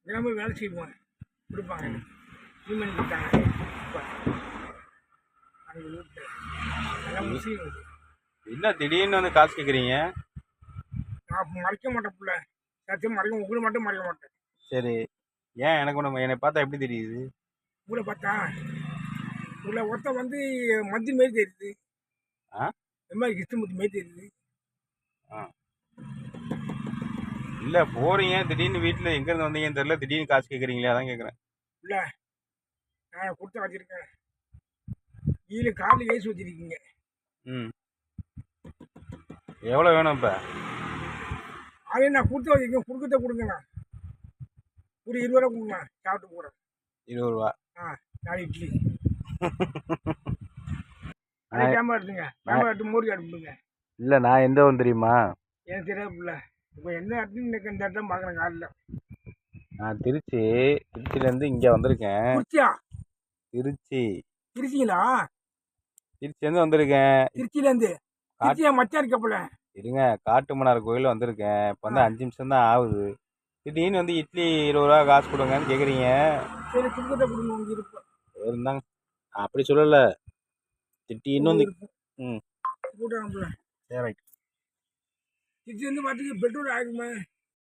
தினமும் வேலை செய்வோம் கொடுப்பாங்க ம். எனக்கு. துணிமணி கொடுத்தாங்க இப்போ அங்கே வீட்டில் எல்லாம் இ- முஸ்லீம் இது. என்ன திடீர்னு வந்து காசு கேட்குறீங்க? நான் மறைக்க மாட்டேன் பிள்ளை, சத்தியம் மறைக்க, உங்களை மட்டும் மறைக்க மாட்டேன். சரி. ஏன் எனக்கு ஒன்று என்னை பார்த்தா எப்படி தெரியுது? உங்களை பார்த்தா உங்களை ஒருத்தன் வந்து மந்திரி மாரி தெரியுது, ஆ இந்த மாதிரி கிருஷ்ணமூர்த்தி மாரி தெரியுது. ஆ இல்லை போகிறீங்க திடீர்னு வீட்டில் எங்கேருந்து வந்தீங்கன்னு தெரியல, திடீர்னு காசு கேட்குறீங்களே, அதான் கேட்குறேன். இல்லை, நான் கொடுத்து வச்சுருக்கேன். கீழே காரில் ஏசி வச்சுருக்கீங்க. ம். எவ்வளோ வேணும் இப்போ? அதே நான் கொடுத்து வச்சுருக்கேன், கொடுக்கறத கொடுங்கண்ணா. ஒரு 20 ரூபா கொடுங்கண்ணா, சாப்பிட்டு போகிறேன். 20 ரூபா. ஆ, 4 இட்லி. அதே நான் கேமரா எடுத்துங்க, கேமரா எடுத்து மூடி அனுப்புங்க. இல்லை நான் எந்த ஊர் தெரியுமா? எனக்கு தெரியாது பிள்ளை. இப்போ எந்த இடத்துல இந்த இடத்துல பார்க்குறேன் காலில். நான் திருச்சியிலேருந்து இங்கே வந்திருக்கேன். குறிச்சியா? திருச்சி. திருச்சிங்களா? திருச்சிலேருந்து வந்திருக்கேன். திருச்சியிலேருந்து? திருச்சியா மச்சான் இருக்க போல. இருங்க, காட்டுமன்னார் கோயில் வந்திருக்கேன். இப்போ வந்து ஆ, 5 நிமிஷம் தான் ஆகுது. திடீர்னு வந்து இட்லி 20 ரூபா காசு கொடுங்கன்னு கேட்குறீங்க. சரி கொடுக்கறத கொடுங்க, உங்கள் இருப்போம். இருந்தாங்க, அப்படி சொல்லலை. திடீர்னு உங்கள் வந்து இருப்போம் ம் கூட்டம் பிள்ளை. சரி ரைட். திருச்சிலேருந்து பார்த்துக்கு பெட்ரோல் ஆகுமே.